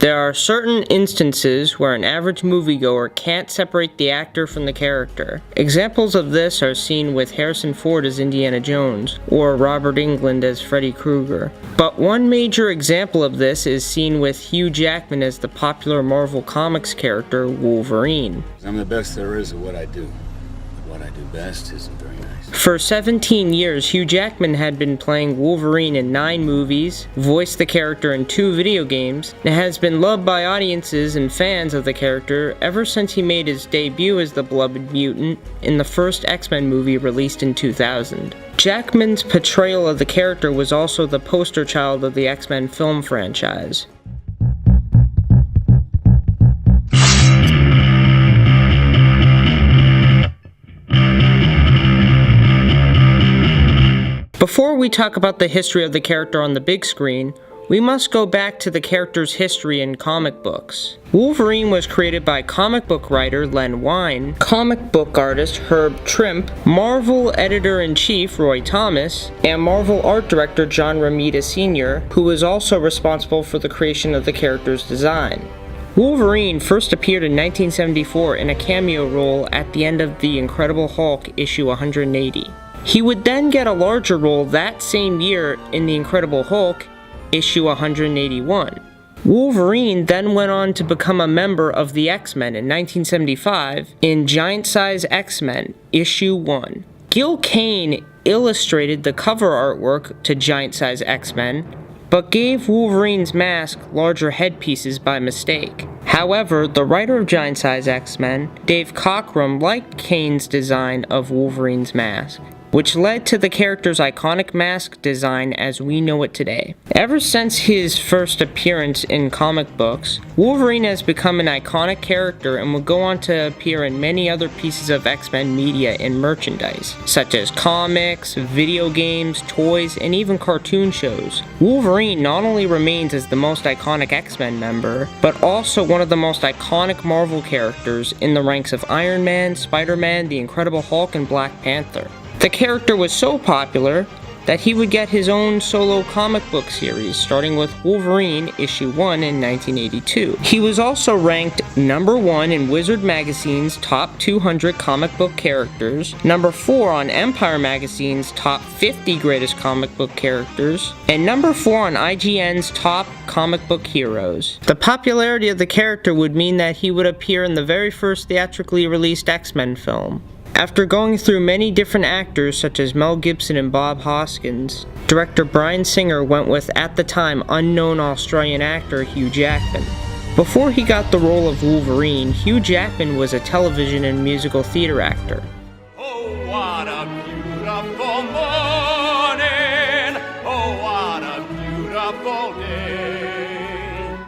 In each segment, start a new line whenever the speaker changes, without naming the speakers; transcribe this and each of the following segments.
There are certain instances where an average moviegoer can't separate the actor from the character. Examples of this are seen with Harrison Ford as Indiana Jones, or Robert Englund as Freddy Krueger. But one major example of this is seen with Hugh Jackman as the popular Marvel Comics character Wolverine.
I'm the best there is at what I do. What I do best isn't very nice.
For 17 years, Hugh Jackman had been playing Wolverine in 9 movies, voiced the character in 2 video games, and has been loved by audiences and fans of the character ever since he made his debut as the Beloved Mutant in the first X-Men movie released in 2000. Jackman's portrayal of the character was also the poster child of the X-Men film franchise. Before we talk about the history of the character on the big screen, we must go back to the character's history in comic books. Wolverine was created by comic book writer Len Wein, comic book artist Herb Trimpe, Marvel editor-in-chief Roy Thomas, and Marvel art director John Romita Sr., who was also responsible for the creation of the character's design. Wolverine first appeared in 1974 in a cameo role at the end of The Incredible Hulk issue 180. He would then get a larger role that same year in The Incredible Hulk, issue 181. Wolverine then went on to become a member of the X-Men in 1975 in Giant Size X-Men, issue 1. Gil Kane illustrated the cover artwork to Giant Size X-Men, but gave Wolverine's mask larger headpieces by mistake. However, the writer of Giant Size X-Men, Dave Cockrum, liked Kane's design of Wolverine's mask, which led to the character's iconic mask design as we know it today. Ever since his first appearance in comic books, Wolverine has become an iconic character and will go on to appear in many other pieces of X-Men media and merchandise, such as comics, video games, toys, and even cartoon shows. Wolverine not only remains as the most iconic X-Men member, but also one of the most iconic Marvel characters in the ranks of Iron Man, Spider-Man, The Incredible Hulk, and Black Panther. The character was so popular that he would get his own solo comic book series, starting with Wolverine issue 1 in 1982. He was also ranked number 1 in Wizard Magazine's top 200 comic book characters, number 4 on Empire Magazine's top 50 greatest comic book characters, and number 4 on IGN's top comic book heroes. The popularity of the character would mean that he would appear in the very first theatrically released X-Men film. After going through many different actors such as Mel Gibson and Bob Hoskins, director Bryan Singer went with, at the time, unknown Australian actor Hugh Jackman. Before he got the role of Wolverine, Hugh Jackman was a television and musical theater actor.
Oh, what a beautiful morning! Oh, what a beautiful day!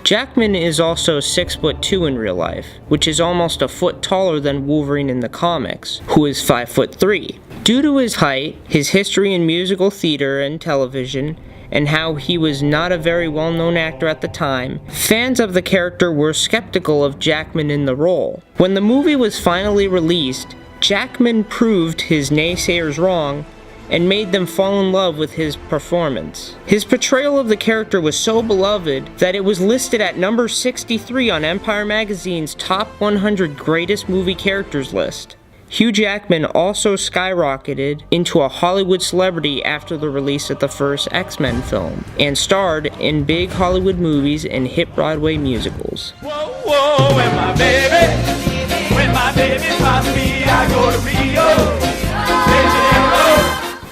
Jackman is also 6'2" in real life, which is almost a foot taller than Wolverine in the comics, who is 5'3". Due to his height, his history in musical theater and television, and how he was not a very well-known actor at the time, fans of the character were skeptical of Jackman in the role. When the movie was finally released, Jackman proved his naysayers wrong and made them fall in love with his performance. His portrayal of the character was so beloved that it was listed at number 63 on Empire Magazine's top 100 greatest movie characters list. Hugh Jackman also skyrocketed into a Hollywood celebrity after the release of the first X-Men film, and starred in big Hollywood movies and hit Broadway musicals.
Whoa, whoa, when my baby finds me, I go to Rio.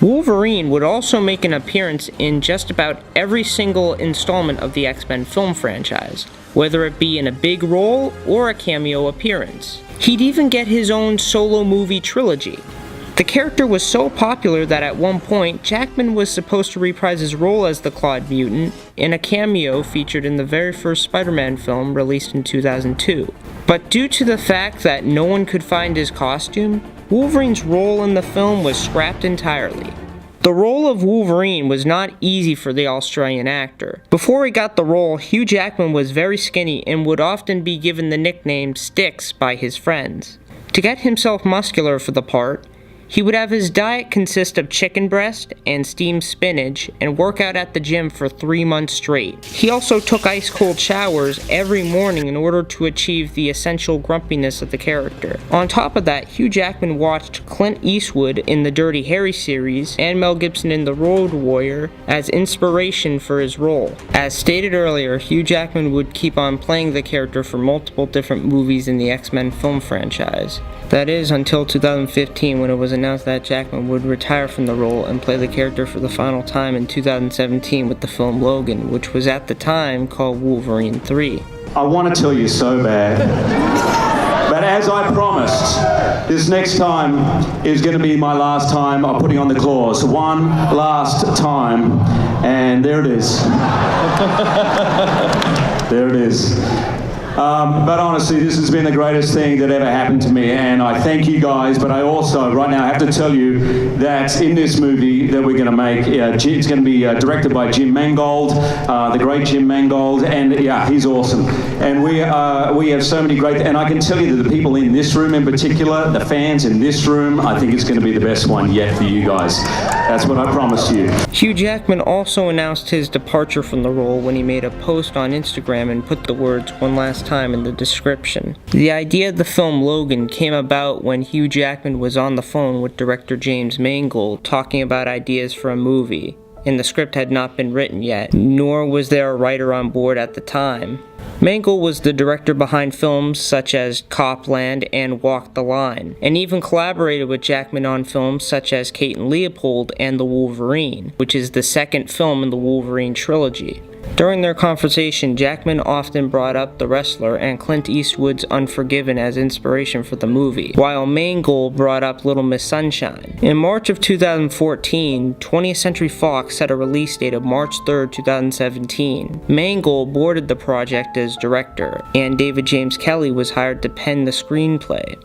Wolverine would also make an appearance in just about every single installment of the X-Men film franchise, whether it be in a big role or a cameo appearance. He'd even get his own solo movie trilogy. The character was so popular that at one point, Jackman was supposed to reprise his role as the Clawed Mutant in a cameo featured in the very first Spider-Man film released in 2002. But due to the fact that no one could find his costume, Wolverine's role in the film was scrapped entirely. The role of Wolverine was not easy for the Australian actor. Before he got the role, Hugh Jackman was very skinny and would often be given the nickname Sticks by his friends. To get himself muscular for the part, He would have his diet consist of chicken breast and steamed spinach and work out at the gym for 3 months straight. He also took ice cold showers every morning in order to achieve the essential grumpiness of the character. On top of that, Hugh Jackman watched Clint Eastwood in the Dirty Harry series and Mel Gibson in The Road Warrior as inspiration for his role. As stated earlier, Hugh Jackman would keep on playing the character for multiple different movies in the X-Men film franchise. That is, until 2015, when it was announced that Jackman would retire from the role and play the character for the final time in 2017 with the film Logan, which was at the time called Wolverine 3.
I want to tell you so bad, but as I promised, this next time is going to be my last time of putting on the claws. One last time, and there it is. There it is. But honestly, this has been the greatest thing that ever happened to me, and I thank you guys, but I also, right now, have to tell you that in this movie that we're going to make, it's going to be directed by Jim Mangold, the great Jim Mangold, and yeah, he's awesome. And we have so many great, and I can tell you that the people in this room in particular, the fans in this room, I think it's going to be the best one yet for you guys. That's what I promise you.
Hugh Jackman also announced his departure from the role when he made a post on Instagram and put the words "one last time" in the description. The idea of the film Logan came about when Hugh Jackman was on the phone with director James Mangold talking about ideas for a movie, and the script had not been written yet, nor was there a writer on board at the time. Mangold was the director behind films such as Copland and Walk the Line, and even collaborated with Jackman on films such as Kate and Leopold and The Wolverine, which is the second film in the Wolverine trilogy. During their conversation, Jackman often brought up The Wrestler and Clint Eastwood's Unforgiven as inspiration for the movie, while Mangold brought up Little Miss Sunshine. In March of 2014, 20th Century Fox set a release date of March 3rd, 2017. Mangold boarded the project as director, and David James Kelly was hired to pen the screenplay.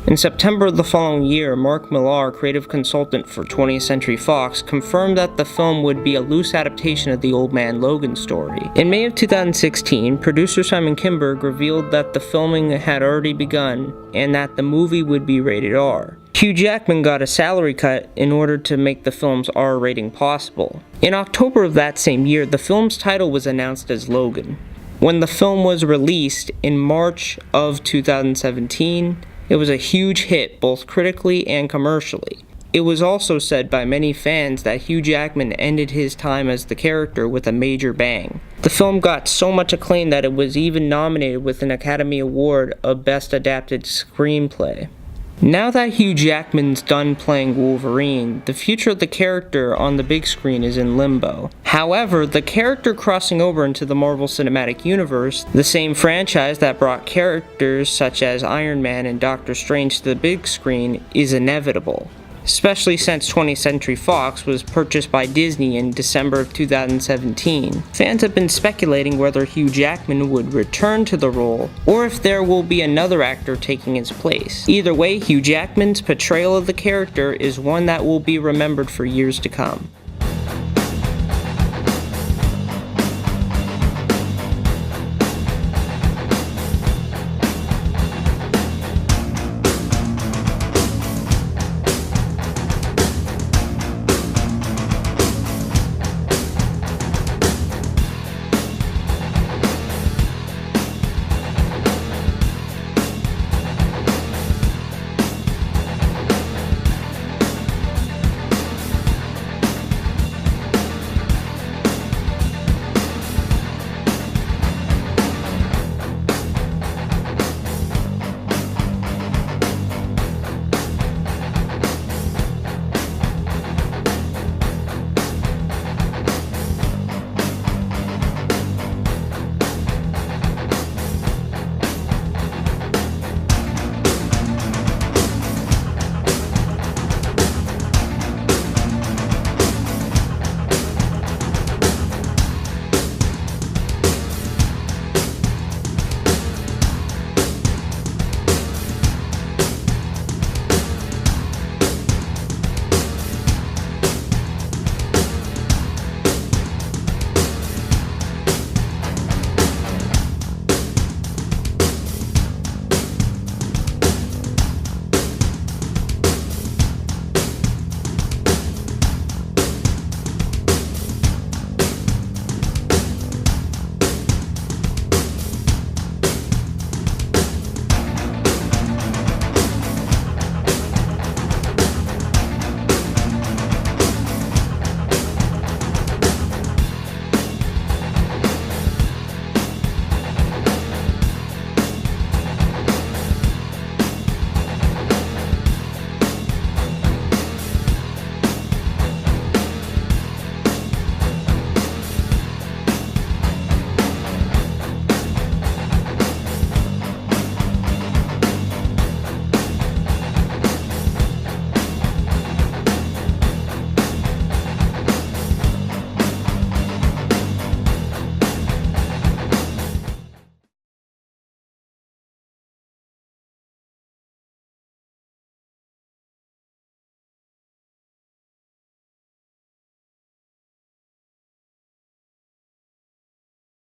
In September of the following year, Mark Millar, creative consultant for 20th Century Fox, confirmed that the film would be a loose adaptation of the Old Man Logan story. In May of 2016, producer Simon Kinberg revealed that the filming had already begun and that the movie would be rated R. Hugh Jackman got a salary cut in order to make the film's R rating possible. In October of that same year, the film's title was announced as Logan. When the film was released in March of 2017, it was a huge hit, both critically and commercially. It was also said by many fans that Hugh Jackman ended his time as the character with a major bang. The film got so much acclaim that it was even nominated with an Academy Award of Best Adapted Screenplay. Now that Hugh Jackman's done playing Wolverine, the future of the character on the big screen is in limbo. However, the character crossing over into the Marvel Cinematic Universe, the same franchise that brought characters such as Iron Man and Doctor Strange to the big screen, is inevitable. Especially since 20th Century Fox was purchased by Disney in December of 2017. Fans have been speculating whether Hugh Jackman would return to the role, or if there will be another actor taking his place. Either way, Hugh Jackman's portrayal of the character is one that will be remembered for years to come.